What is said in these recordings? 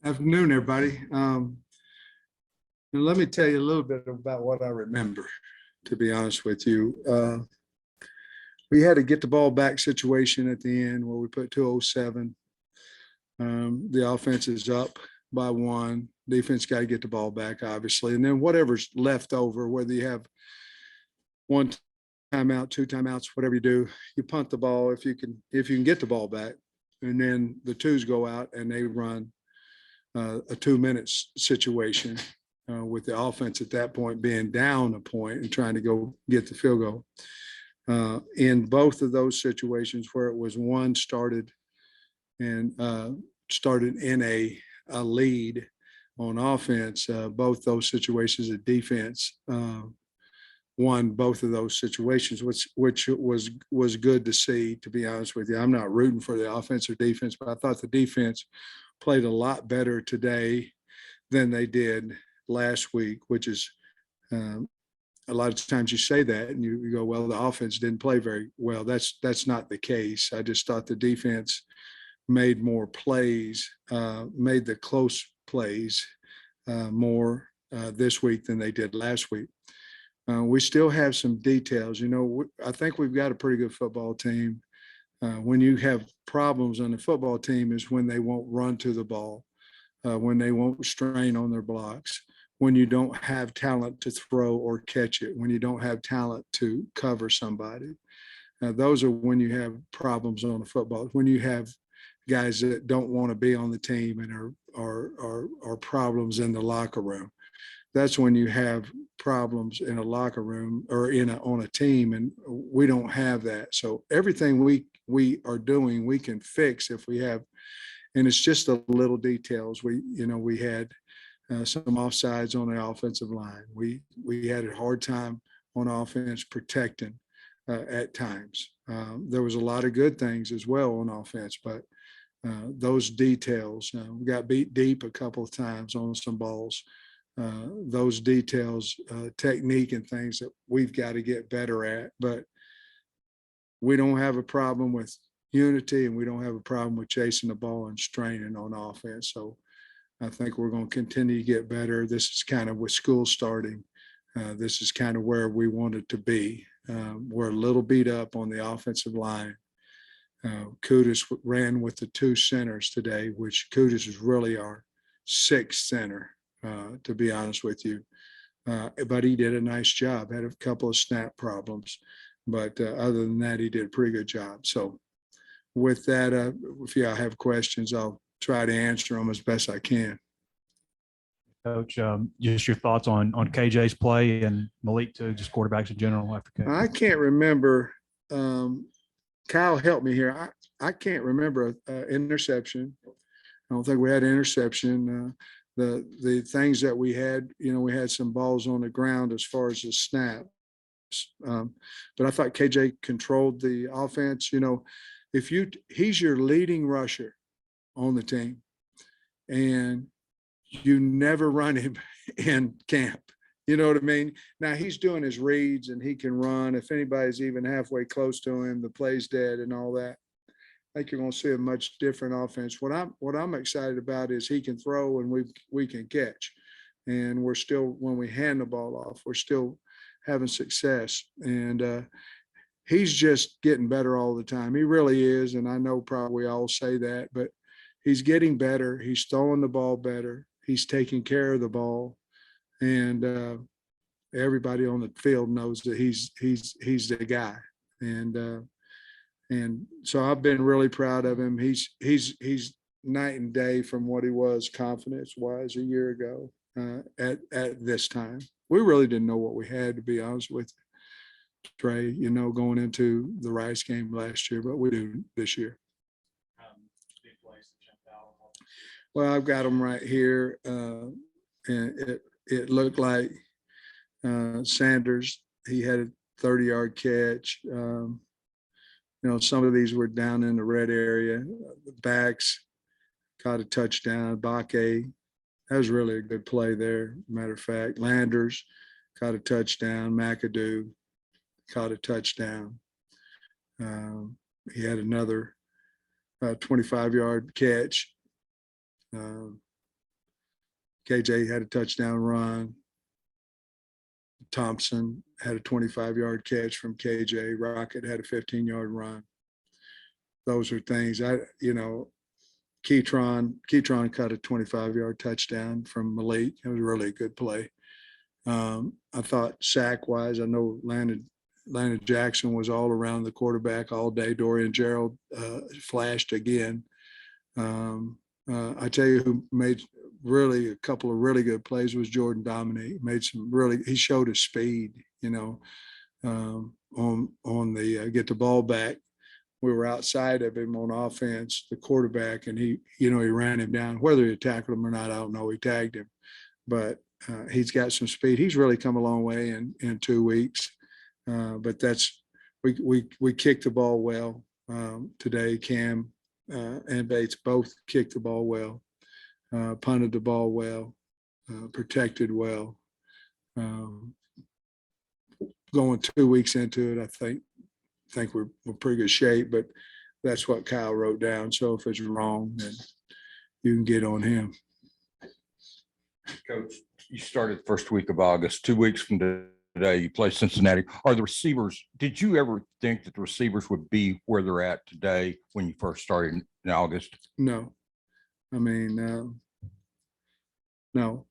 Afternoon, everybody. And let me tell you a little bit about what I remember, to be honest with you. We had to get the ball back situation at the end where we put 207. The offense is up by one. Defense got to get the ball back, obviously. And then whatever's left over, whether you have one timeout, two timeouts, whatever you do, you punt the ball if you can get the ball back. And then the twos go out and they run a 2 minutes situation with the offense at that point being down a point and trying to go get the field goal. In both of those situations where it was one started in a lead on offense, both those situations of defense won both of those situations, which was good to see, to be honest with you. I'm not rooting for the offense or defense, but I thought the defense played a lot better today than they did last week, which is a lot of times you say that and you go, well, the offense didn't play very well. That's not the case. I just thought the defense made more plays, made the close plays more this week than they did last week. We still have some details. I think we've got a pretty good football team. When you have problems on the football team is when they won't run to the ball, when they won't strain on their blocks, when you don't have talent to throw or catch it, when you don't have talent to cover somebody. Those are when you have problems on the football. When you have guys that don't want to be on the team and are problems in the locker room. That's when you have problems in a locker room or on a team, and we don't have that. So everything we are doing, we can fix if we have, and it's just the little details. We had some offsides on the offensive line. We had a hard time on offense protecting at times. There was a lot of good things as well on offense, but those details, we got beat deep a couple of times on some balls. Those details, technique and things that we've got to get better at, but we don't have a problem with unity and we don't have a problem with chasing the ball and straining on offense. So I think we're going to continue to get better. This is kind of with school starting. This is kind of where we wanted to be. We're a little beat up on the offensive line. Kudus ran with the two centers today, which Kudus is really our sixth center. To be honest with you, but he did a nice job. Had a couple of snap problems, but other than that, he did a pretty good job. So with that, if y'all have questions, I'll try to answer them as best I can. Coach, just your thoughts on KJ's play and Malik too, just quarterbacks in general after KJ. I can't remember. Kyle, help me here. I can't remember an interception. I don't think we had an interception. The things that we had, we had some balls on the ground as far as the snaps. But I thought KJ controlled the offense. He's your leading rusher on the team, and you never run him in camp. You know what I mean? Now he's doing his reads and he can run. If anybody's even halfway close to him, the play's dead and all that. I think you're going to see a much different offense. What I'm excited about is he can throw and we can catch, and we're still, when we hand the ball off, we're still having success. And he's just getting better all the time. He really is, and I know probably all say that, but he's getting better. He's throwing the ball better. He's taking care of the ball, and everybody on the field knows that he's the guy. And so I've been really proud of him. He's night and day from what he was confidence-wise a year ago at this time. We really didn't know what we had, to be honest with you, Trey, going into the Rice game last year, but we do this year. Well, I've got them right here. And it looked like Sanders, he had a 30-yard catch. Some of these were down in the red area. Backs caught a touchdown. Bakke, that was really a good play there. Matter of fact, Landers caught a touchdown. McAdoo caught a touchdown. He had another 25-yard catch. KJ had a touchdown run. Thompson had a 25-yard catch from KJ. Rocket had a 15-yard run. Those are things Keytron caught a 25-yard touchdown from Malik. It was really a good play. I thought sack-wise, I know Landon Jackson was all around the quarterback all day. Dorian Gerald flashed again. I tell you who made really a couple of really good plays was Jordan Dominique. He showed his speed, on the get the ball back. We were outside of him on offense, the quarterback, and he ran him down. Whether he tackled him or not, I don't know. He tagged him, but he's got some speed. He's really come a long way in 2 weeks. But we kicked the ball well today. Cam and Bates both kicked the ball well, punted the ball well, protected well. Going 2 weeks into it, I think we're in pretty good shape, but that's what Kyle wrote down. So if it's wrong, then you can get on him. Coach, you started the first week of August. 2 weeks from today, you play Cincinnati. Are the receivers, did you ever think that the receivers would be where they're at today when you first started in August? No. I mean, no.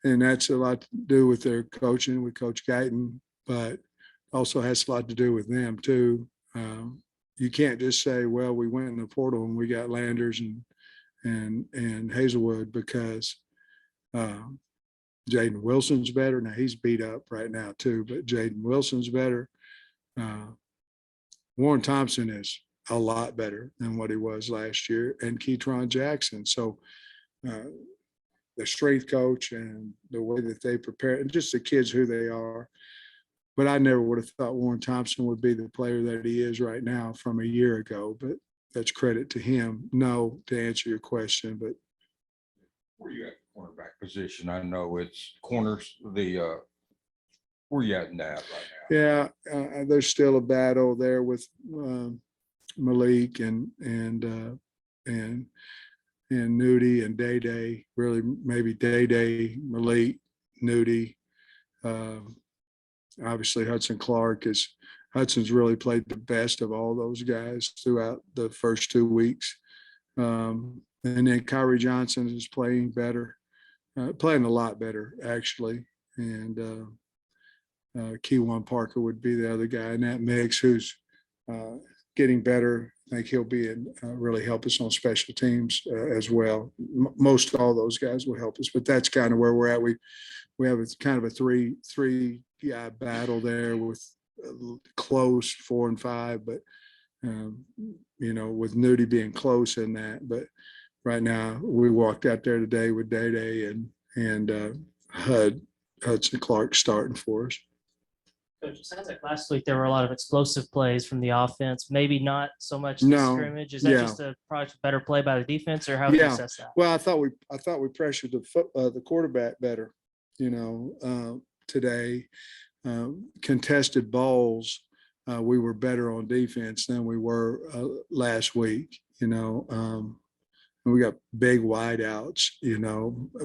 And that's a lot to do with their coaching with Coach Guyton, but also has a lot to do with them too. You can't just say, well, we went in the portal and we got Landers and Hazelwood because Jaden Wilson's better. Now he's beat up right now too, but Jaden Wilson's better. Warren Thompson is a lot better than what he was last year, and Keytron Jackson. So the strength coach and the way that they prepare, and just the kids who they are. But I never would have thought Warren Thompson would be the player that he is right now from a year ago. But that's credit to him. No, to answer your question, but Where are you at the cornerback position? I know it's corners. Where are you at in that right now? yeah, there's still a battle there with Malik and Nudie and Day Day. Really, maybe Day Day, Malik, Nudie. Obviously, Hudson's really played the best of all those guys throughout the first 2 weeks. And then Kyrie Johnson is playing better, playing a lot better, actually. And Keywan Parker would be the other guy in that mix who's getting better. I think he'll be really help us on special teams as well. Most all those guys will help us, but that's kind of where we're at. We have a kind of a three guy battle there with close 4 and 5, but with Nudie being close in that. But right now we walked out there today with Day Day and Hudson Clark starting for us. Coach, it sounds like last week there were a lot of explosive plays from the offense. Maybe not so much the No, scrimmage. Is that yeah. just a probably better play by the defense, or how would you Yeah. assess that? Well, I thought we pressured the quarterback better, today. Contested balls, we were better on defense than we were last week. We got big wide outs,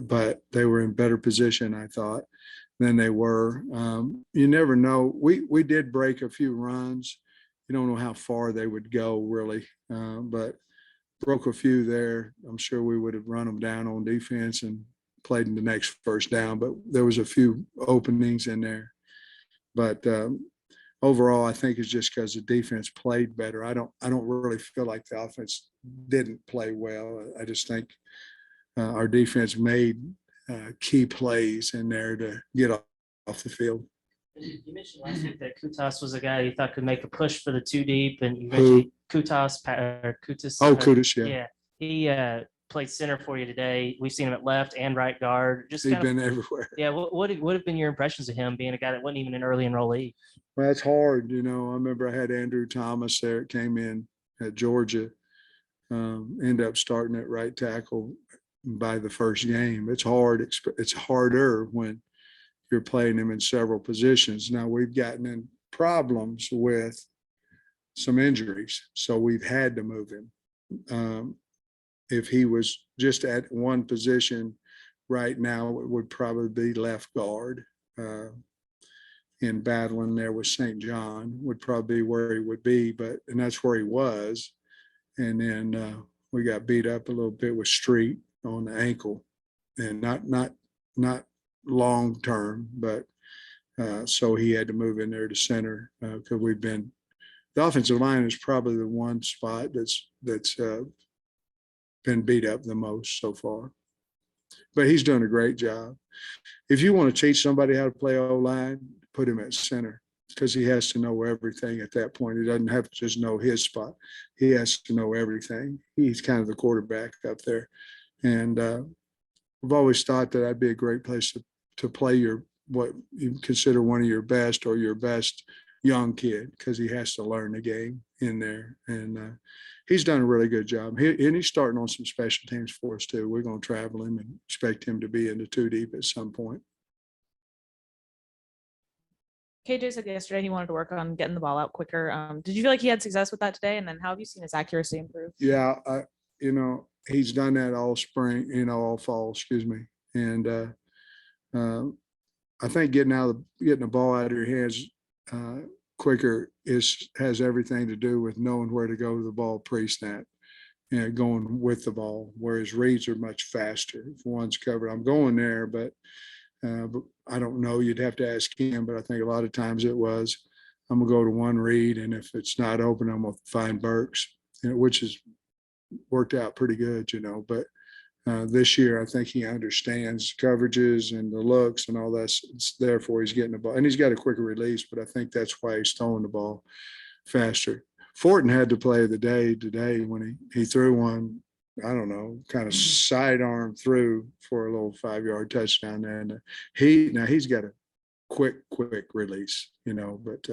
but they were in better position, I thought, than they were. You never know. We did break a few runs. You don't know how far they would go really, but broke a few there. I'm sure we would have run them down on defense and played in the next first down, but there was a few openings in there. But overall, I think it's just because the defense played better. I don't really feel like the offense didn't play well. I just think our defense made key plays in there to get off the field. You mentioned last week that Kutas was a guy you thought could make a push for the 2 deep, and you mentioned Kutas. Oh, Kutas, yeah. Yeah, he played center for you today. We've seen him at left and right guard. Just He's been everywhere. Yeah, what have been your impressions of him being a guy that wasn't even an early enrollee? Well, it's hard, I remember I had Andrew Thomas there. It came in at Georgia, ended up starting at right tackle by the first game. It's hard. It's harder when you're playing him in several positions. Now we've gotten in problems with some injuries, so we've had to move him. If he was just at one position right now would probably be left guard. In battling there with St. John would probably be where he would be, and that's where he was. And then we got beat up a little bit with Street on the ankle, and not long term, but so he had to move in there to center because the offensive line is probably the one spot that's been beat up the most so far. But he's done a great job. If you want to teach somebody how to play O-line, put him at center because he has to know everything at that point. He doesn't have to just know his spot. He has to know everything. He's kind of the quarterback up there. And I've always thought that that'd be a great place to play what you consider one of your best or your best young kid, because he has to learn the game in there. And he's done a really good job. And he's starting on some special teams for us too. We're going to travel him and expect him to be in the 2 deep at some point. KJ said yesterday he wanted to work on getting the ball out quicker. Did you feel like he had success with that today? And then how have you seen his accuracy improve? Yeah, he's done that all spring, all fall, excuse me. And I think getting the ball out of your hands quicker has everything to do with knowing where to go to the ball pre-snap and going with the ball, whereas reads are much faster. If one's covered, I'm going there, but I don't know. You'd have to ask him, but I think a lot of times it was, I'm gonna go to one read, and if it's not open, I'm gonna find Burks, which has worked out pretty good, But this year, I think he understands coverages and the looks and all that. Therefore, he's getting the ball, and he's got a quicker release. But I think that's why he's throwing the ball faster. Fortin had to play the day today when he threw one. I don't know, kind of sidearm through for a little 5-yard touchdown there. And he's got a quick release, But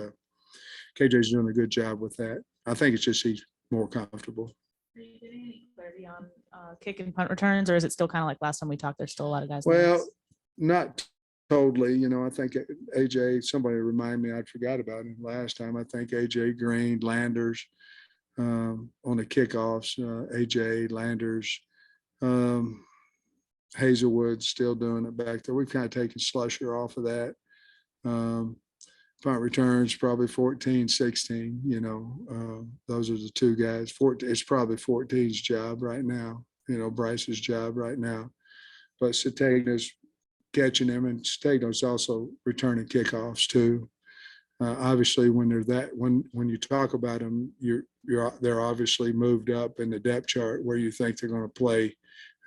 KJ's doing a good job with that. I think it's just he's more comfortable. Are you getting any clarity on kick and punt returns, or is it still kind of like last time we talked? There's still a lot of guys. Well, not totally. I think AJ, somebody remind me, I forgot about him last time. I think AJ Green, Landers on the kickoffs, AJ Landers, Hazelwood still doing it back there. We've kind of taken Slusher off of that. Punt returns probably 14, 16, those are the two guys. 14, it's probably 14's job right now, Bryce's job right now. But Satagna's catching them, and Satagna's also returning kickoffs too. Obviously, when you talk about them, they're obviously moved up in the depth chart where you think they're going to play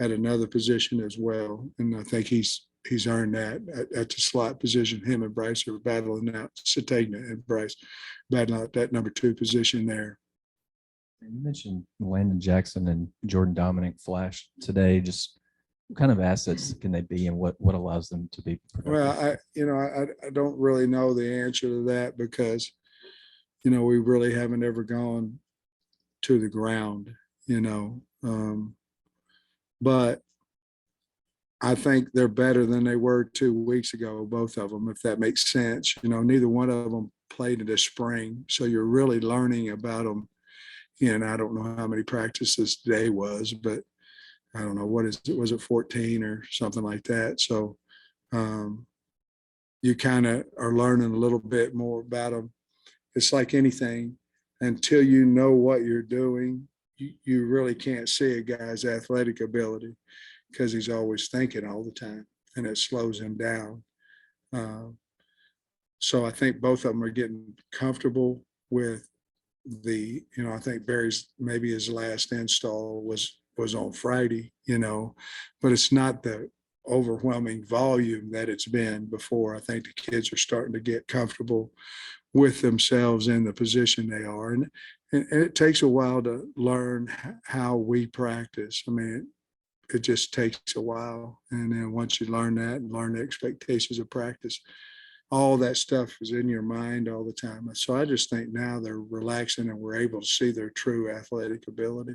at another position as well. And I think he's earned that at the slot position. Him and Bryce are battling out. Satagna and Bryce battling out that number 2 position there. You mentioned Landon Jackson and Jordan Dominic flashed today. Just what kind of assets can they be, and what allows them to be productive? Well, I don't really know the answer to that because, we really haven't ever gone to the ground, but I think they're better than they were 2 weeks ago, both of them, if that makes sense. Neither one of them played in the spring, so you're really learning about them. And I don't know how many practices today was, but I don't know, what is it? Was it 14 or something like that? So you kind of are learning a little bit more about them. It's like anything, until you know what you're doing, you really can't see a guy's athletic ability because he's always thinking all the time, and it slows him down. So I think both of them are getting comfortable with I think Barry's, maybe his last install was on Friday, but it's not the overwhelming volume that it's been before. I think the kids are starting to get comfortable with themselves in the position they are. And it takes a while to learn how we practice. I mean, it just takes a while. And then once you learn that and learn the expectations of practice, all that stuff is in your mind all the time. So I just think now they're relaxing and we're able to see their true athletic ability.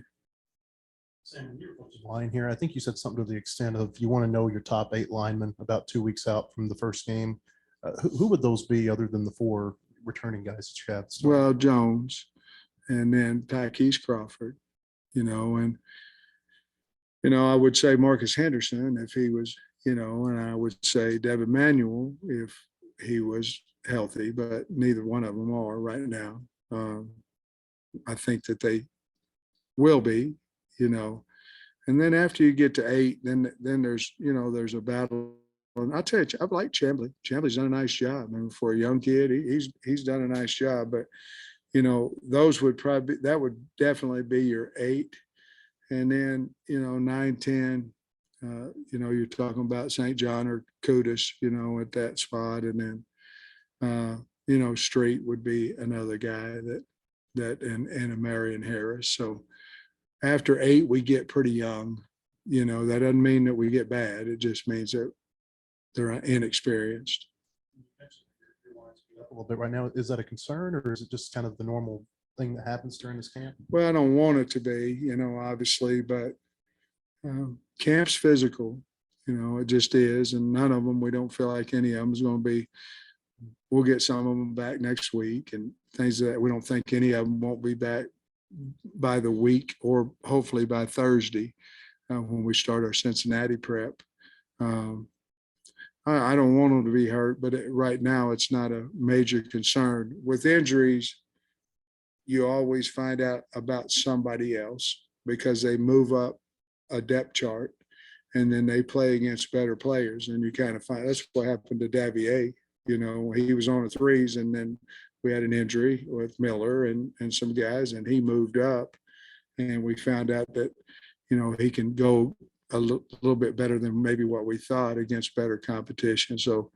Sam, your line here, I think you said something to the extent of you want to know your top 8 linemen about 2 weeks out from the first game. Who would those be other than the 4 returning guys that you have? Well, Jones, and then Tykees Crawford, and I would say Marcus Henderson if he was, and I would say Devin Manuel if he was healthy, but neither one of them are right now. I think that they will be, and then after you get to 8, then there's a battle. And I'll tell you, I like Chambly. Chambly's done a nice job. I mean, for a young kid, he's done a nice job. But those would that would definitely be your 8. And then 9, 10. You're talking about St. John or Kudus, at that spot, and then Street would be another guy and a Marion Harris. So after 8, we get pretty young. That doesn't mean that we get bad. It just means that they're inexperienced. A little bit right now. Is that a concern, or is it just kind of the normal thing that happens during this camp? Well, I don't want it to be, obviously, but camp's physical, it just is. And none of them, we don't feel like any of them is going to be, we'll get some of them back next week and things that we don't think any of them won't be back by the week or hopefully by Thursday when we start our Cincinnati prep. I don't want them to be hurt, but right now it's not a major concern. With injuries, you always find out about somebody else because they move up a depth chart and then they play against better players. And you kind of find that's what happened to Davier. He was on the 3s and then we had an injury with Miller and some guys and he moved up and we found out that, he can go a little bit better than maybe what we thought against better competition. So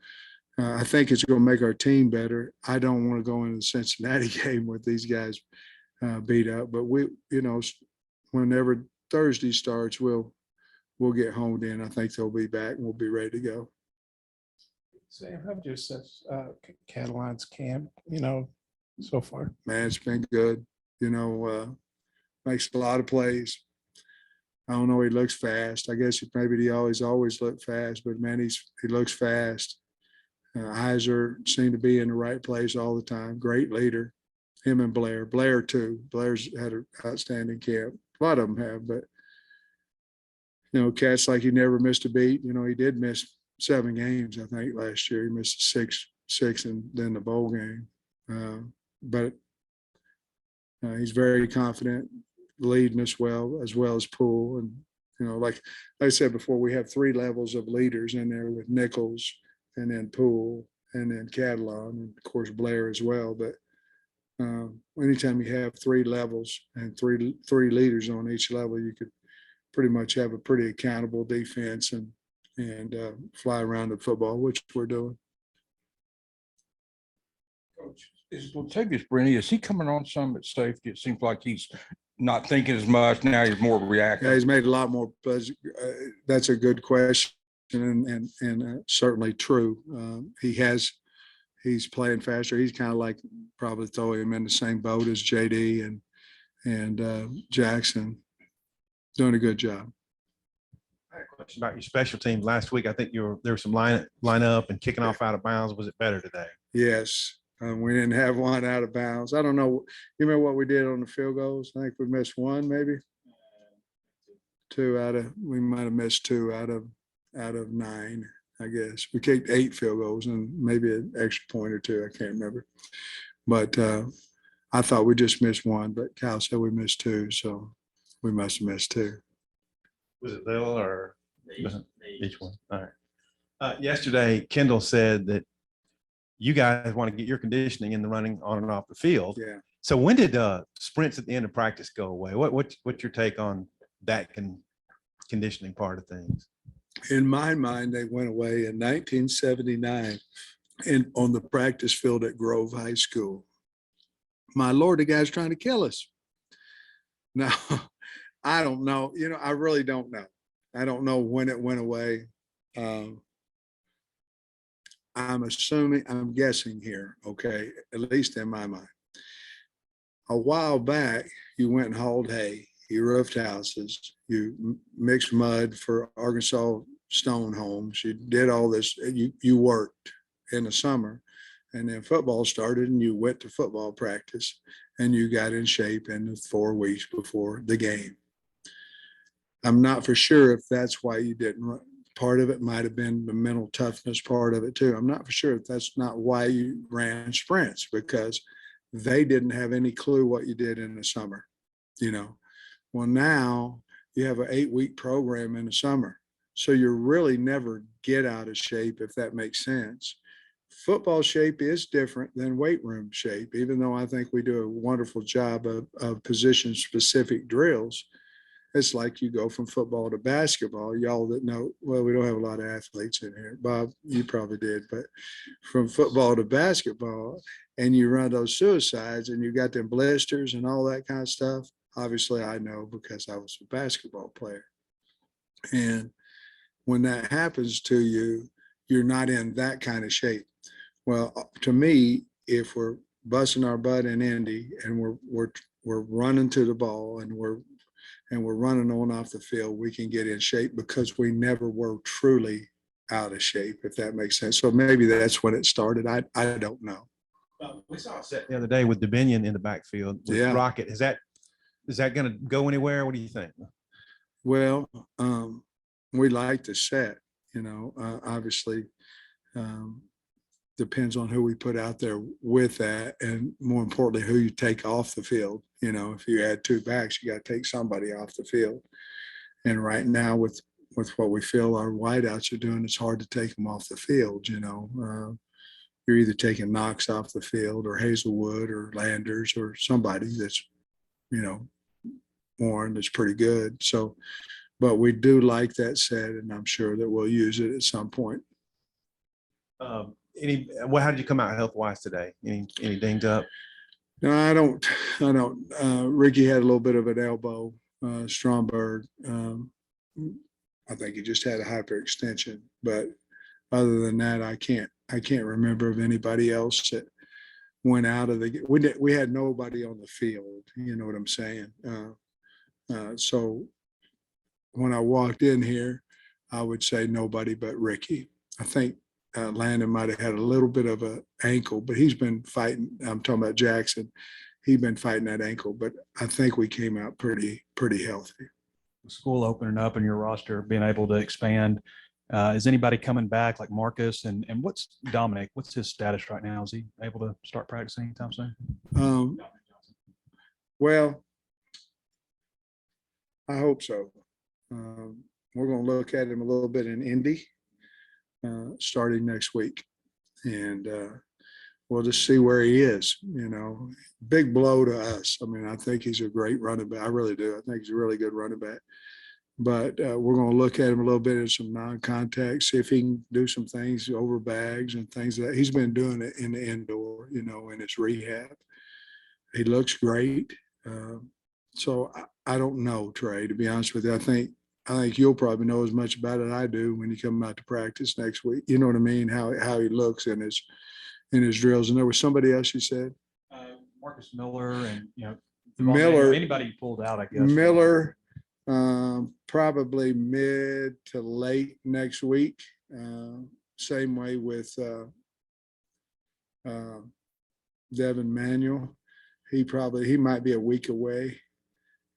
I think it's going to make our team better. I don't want to go into the Cincinnati game with these guys beat up, but we, whenever Thursday starts, we'll get honed in. I think they'll be back and we'll be ready to go. Sam, how would you assess Catalan's camp, so far? Man, it's been good. Makes a lot of plays. I don't know. He looks fast. I guess maybe he always looked fast, but man, he looks fast. Eyes seem to be in the right place all the time. Great leader. Him and Blair too. Blair's had an outstanding camp. A lot of them have, but Cat's like he never missed a beat. He did miss 7 games, I think, last year. He missed 6 and then the bowl game. But he's very confident, leading us as well as Poole. And, like I said before, we have 3 levels of leaders in there with Nichols and then Poole and then Catalan and of course Blair as well. But anytime you have 3 levels and three leaders on each level, you could pretty much have a pretty accountable defense and fly around the football, which we're doing. Coach, is Latavius Brenny, is he coming on some at safety? It seems like he's not thinking as much now. He's more reactive. Yeah, he's made a lot more. That's a good question and certainly true. He's playing faster. He's kind of like probably throw him in the same boat as JD and Jackson. Doing a good job. I had a question about your special teams last week. I think there was some line up and kicking off out of bounds. Was it better today? Yes. We didn't have one out of bounds. I don't know. You remember what we did on the field goals? I think we missed 1, maybe 2 out of. We might have missed 2 out of 9. I guess we kicked 8 field goals and maybe an extra point or 2. I can't remember. But I thought we just missed 1. But Kyle said we missed 2, so we must have missed 2. Was it little or each one? All right. Yesterday, Kendall said that you guys want to get your conditioning in the running on and off the field. Yeah. So when did sprints at the end of practice go away? What's your take on that conditioning part of things? In my mind, they went away in 1979 and on the practice field at Grove High School. My Lord, the guy's trying to kill us. Now, I don't know. I really don't know. I don't know when it went away. I'm guessing here, okay, at least in my mind. A while back, you went and hauled hay, you roofed houses, you mixed mud for Arkansas stone homes, you did all this, you worked in the summer, and then football started and you went to football practice and you got in shape in the 4 weeks before the game. I'm not for sure if that's why you didn't run. Part of it might have been the mental toughness part of it too. I'm not for sure if that's not why you ran sprints, because they didn't have any clue what you did in the summer, you know. Well, now you have an 8-week program in the summer. So you really never get out of shape, if that makes sense. Football shape is different than weight room shape, even though I think we do a wonderful job of position specific drills. It's like you go from football to basketball. Y'all that know, well, we don't have a lot of athletes in here. Bob, you probably did, but from football to basketball, and you run those suicides and you got them blisters and all that kind of stuff. Obviously, I know because I was a basketball player. And when that happens to you, you're not in that kind of shape. Well, to me, if we're busting our butt in Indy and we're running to the ball and we're running on off the field, we can get in shape because we never were truly out of shape, if that makes sense. So maybe that's when it started. I don't know. We saw a set the other day with Dominion in the backfield with Yeah. Rocket. Is that going to go anywhere? What do you think? Well, we like the set, you know, obviously depends on who we put out there with that. And more importantly, who you take off the field. You know, if you add 2 backs, you got to take somebody off the field. And right now with what we feel our wideouts are doing, it's hard to take them off the field. You know, you're either taking Knox off the field or Hazelwood or Landers or somebody that's, you know, Warren that's pretty good. So, but we do like that set, and I'm sure that we'll use it at some point. How did you come out health wise today? Any dinged up? No, I don't. Ricky had a little bit of an elbow, Stromberg. I think he just had a hyperextension, but other than that, I can't remember of anybody else that went out of the, we had nobody on the field. You know what I'm saying? So when I walked in here, I would say nobody but Ricky. I think Landon might have had a little bit of an ankle, but he's been fighting. I'm talking about Jackson. He's been fighting that ankle, but I think we came out pretty healthy. School opening up and your roster being able to expand. Is anybody coming back like Marcus and what's Dominic? What's his status right now? Is he able to start practicing anytime soon? Well, I hope so. We're going to look at him a little bit in Indy starting next week, and we'll just see where he is. You know, big blow to us. I mean, I think he's a great running back. I really do. I think he's a really good running back. But we're going to look at him a little bit in some non-contact, see if he can do some things over bags and things that he's been doing it in the indoor, you know, in his rehab. He looks great. So I don't know, Trey, to be honest with you. I think you'll probably know as much about it as I do when you come out to practice next week. You know what I mean? How he looks in his drills. And there was somebody else you said? Marcus Miller and, you know, Miller. Anybody you pulled out, I guess. Miller, probably mid to late next week. Same way with Devin Manuel. He might be a week away.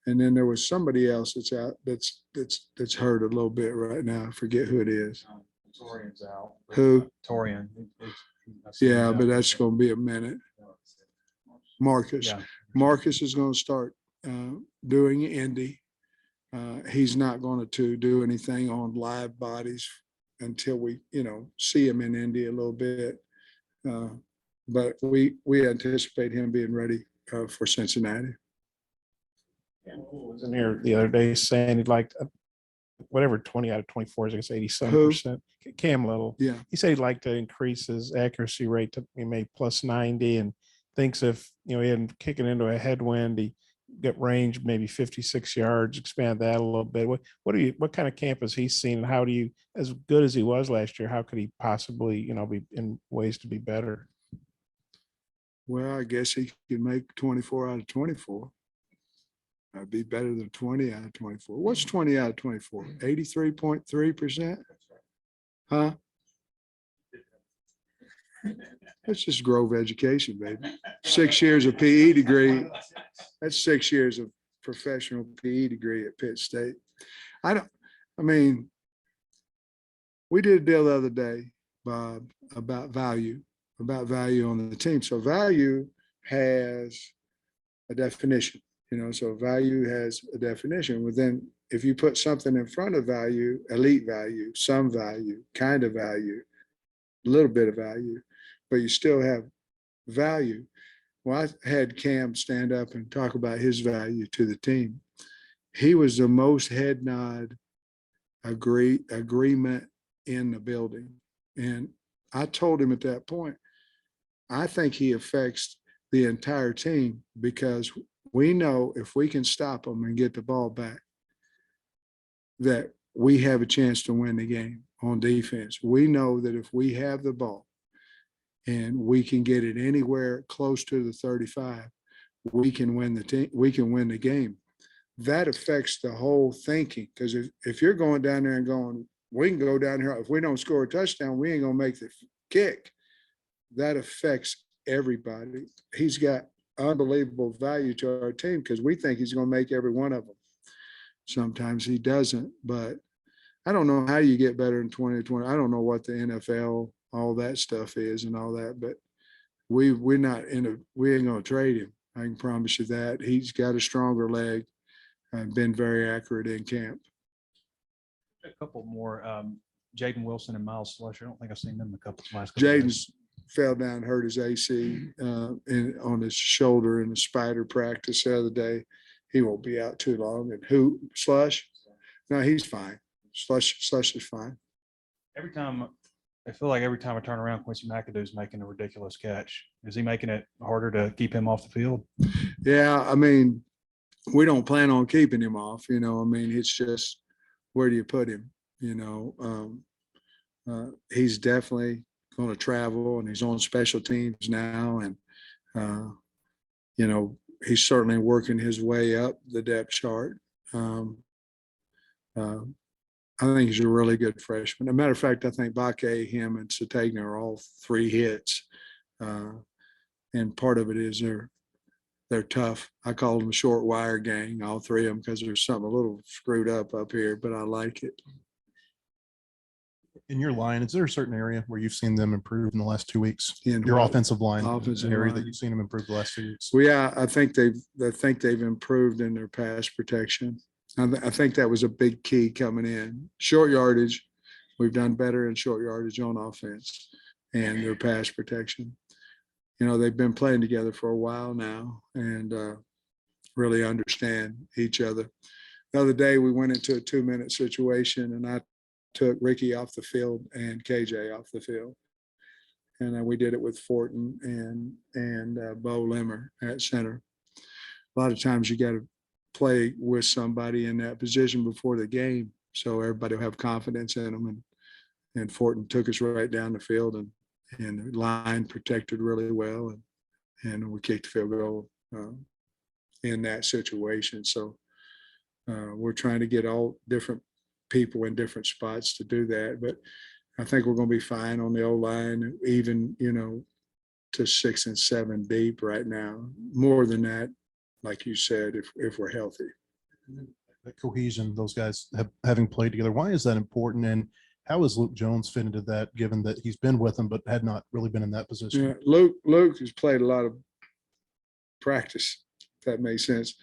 And then there was somebody else that's out that's hurt a little bit right now. I forget who it is. Torian's out. Who? Torian. Yeah, but that's going to be a minute. Marcus. Yeah. Marcus is going to start doing Indy. He's not going to do anything on live bodies until we, you know, see him in Indy a little bit. But we anticipate him being ready for Cincinnati. Was in here the other day saying he'd like whatever 20 out of 24 is, I guess 87%. Cam Little. Yeah. He said he'd like to increase his accuracy rate to maybe plus 90, and thinks if, you know, he had kicking into a headwind, he get range maybe 56 yards, expand that a little bit. What kind of camp has he seen, and how do you, as good as he was last year, how could he possibly, you know, be in ways to be better? Well, I guess he could make 24 out of 24. That'd be better than 20 out of 24. What's 20 out of 24? 83.3%? Huh? That's just Grove education, baby. 6 years of PE degree. That's 6 years of professional PE degree at Pitt State. I mean, we did a deal the other day, Bob, about value on the team. So value has a definition, so value has a definition. Well, then if you put something in front of value, elite value, some value, kind of value, a little bit of value, but you still have value. Well, I had Cam stand up and talk about his value to the team. He was the most head nod agreement in the building. And I told him at that point, I think he affects the entire team because we know if we can stop them and get the ball back, that we have a chance to win the game on defense. We know that if we have the ball and we can get it anywhere close to the 35, we can win the game. That affects the whole thinking. Because if you're going down there and going, we can go down here, if we don't score a touchdown, we ain't gonna make the kick. That affects everybody. He's got unbelievable value to our team because we think he's gonna make every one of them. Sometimes he doesn't, but I don't know how you get better in 2020. I don't know what the NFL, all that stuff is and all that, but we ain't gonna trade him. I can promise you that. He's got a stronger leg and been very accurate in camp. A couple more, Jaden Wilson and Miles Slusher. I don't think I've seen them last couple of days. Jaden's fell down, hurt his AC on his shoulder in the spider practice the other day. He won't be out too long. And Slush? No, he's fine. Slush is fine. I feel like every time I turn around, Quincy McAdoo's making a ridiculous catch. Is he making it harder to keep him off the field? Yeah, I mean, we don't plan on keeping him off, it's just, where do you put him? He's definitely going to travel and he's on special teams now. And, he's certainly working his way up the depth chart. I think he's a really good freshman. As a matter of fact, I think Bakke, him, and Sategna are all 3 hits. And part of it is they're tough. I call them short wire gang, all 3 of them, because there's something a little screwed up here, but I like it. In your line, is there a certain area where you've seen them improve in the last 2 weeks? In Your what? offensive line, Offensive area line. that you've seen them improve the last 2 weeks? Well, yeah, I think they've improved in their pass protection. I think that was a big key coming in. Short yardage, we've done better in short yardage on offense and their pass protection. They've been playing together for a while now and really understand each other. The other day we went into a 2-minute situation and I took Ricky off the field and KJ off the field. And we did it with Fortin and Bo Limmer at center. A lot of times you got to play with somebody in that position before the game so everybody will have confidence in them. And Fortin took us right down the field and the line protected really well. And we kicked the field goal in that situation. So we're trying to get all different people in different spots to do that. But I think we're going to be fine on the O-line, even, to 6 and 7 deep right now. More than that, like you said, if we're healthy. The cohesion, those guys having played together, why is that important? And how has Luke Jones fit into that, given that he's been with them but had not really been in that position? Yeah, Luke has played a lot of practice, if that makes sense.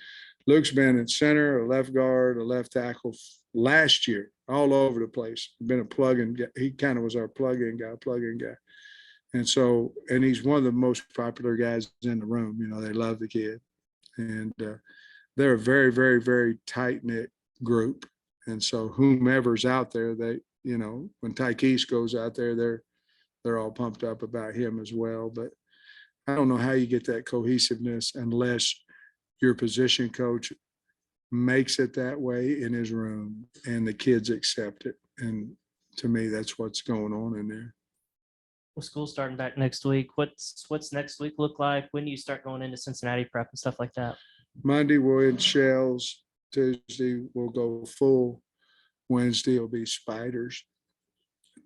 Luke's been in center, a left guard, a left tackle last year, all over the place. Been a plug-in guy. He kind of was our plug-in guy. And so, and he's one of the most popular guys in the room. They love the kid. And they're a very, very, very tight-knit group. And so whomever's out there, they, when Tykees goes out there, they're all pumped up about him as well. But I don't know how you get that cohesiveness unless your position coach makes it that way in his room and the kids accept it. And to me, that's what's going on in there. Well, school's starting back next week. What's next week look like? When do you start going into Cincinnati prep and stuff like that? Monday we're in shells. Tuesday we'll go full. Wednesday will be spiders.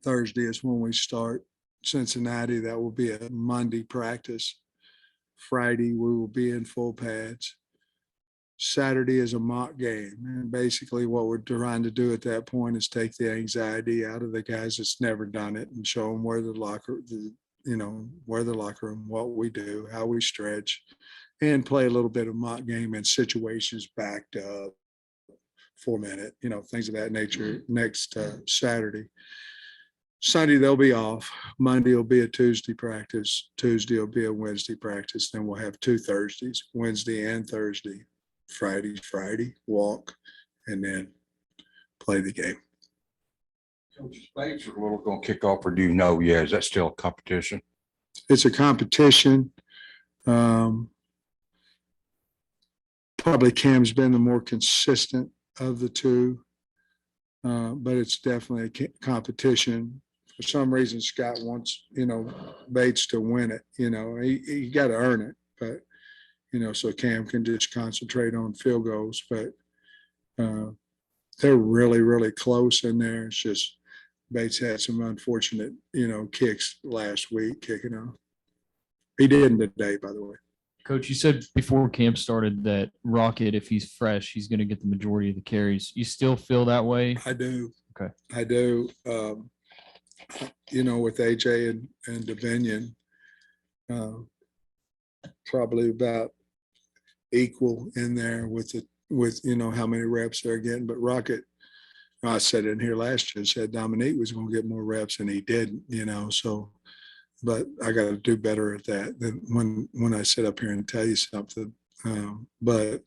Thursday is when we start Cincinnati. That will be a Monday practice. Friday we will be in full pads. Saturday is a mock game. And basically what we're trying to do at that point is take the anxiety out of the guys that's never done it and show them where the locker room, what we do, how we stretch, and play a little bit of mock game in situations backed up, 4-minute, things of that nature next Saturday. Sunday, they'll be off. Monday will be a Tuesday practice. Tuesday will be a Wednesday practice. Then we'll have 2 Thursdays, Wednesday and Thursday. Friday, walk, and then play the game. Coach, Spades are going to kick off, or do you know? Yeah, is that still a competition? It's a competition. Probably Cam's been the more consistent of the two, but it's definitely a competition. For some reason, Scott wants, Bates to win it. He got to earn it, but so Cam can just concentrate on field goals. But they're really, really close in there. It's just Bates had some unfortunate, kicks last week kicking off. He didn't today, by the way. Coach, you said before camp started that Rocket, if he's fresh, he's going to get the majority of the carries. You still feel that way? I do. Okay. I do. With AJ and Davinion, probably about equal in there with how many reps they're getting. But Rocket, I said in here last year, said Dominique was going to get more reps and he didn't, so, but I got to do better at that than when I sit up here and tell you something. But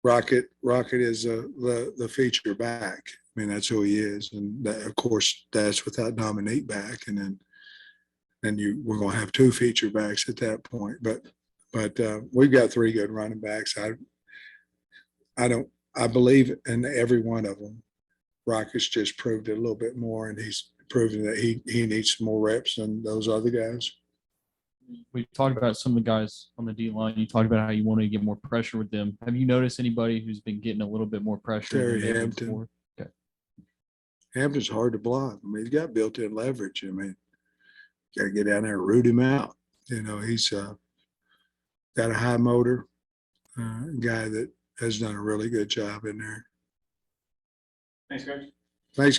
Rocket is the feature back. I mean, that's who he is. And that, of course, that's without Dominique back. And then we're going to have 2 feature backs at that point. But we've got 3 good running backs. I believe in every one of them. Rockets just proved it a little bit more, and he's proven that he needs some more reps than those other guys. We talked about some of the guys on the D line. You talked about how you wanted to get more pressure with them. Have you noticed anybody who's been getting a little bit more pressure? Terry than they did Hampton. before? Okay. Hampton's hard to block. I mean, he's got built-in leverage. I mean, got to get down there and root him out. He's got a high motor guy that has done a really good job in there. Thanks, Coach. Thanks.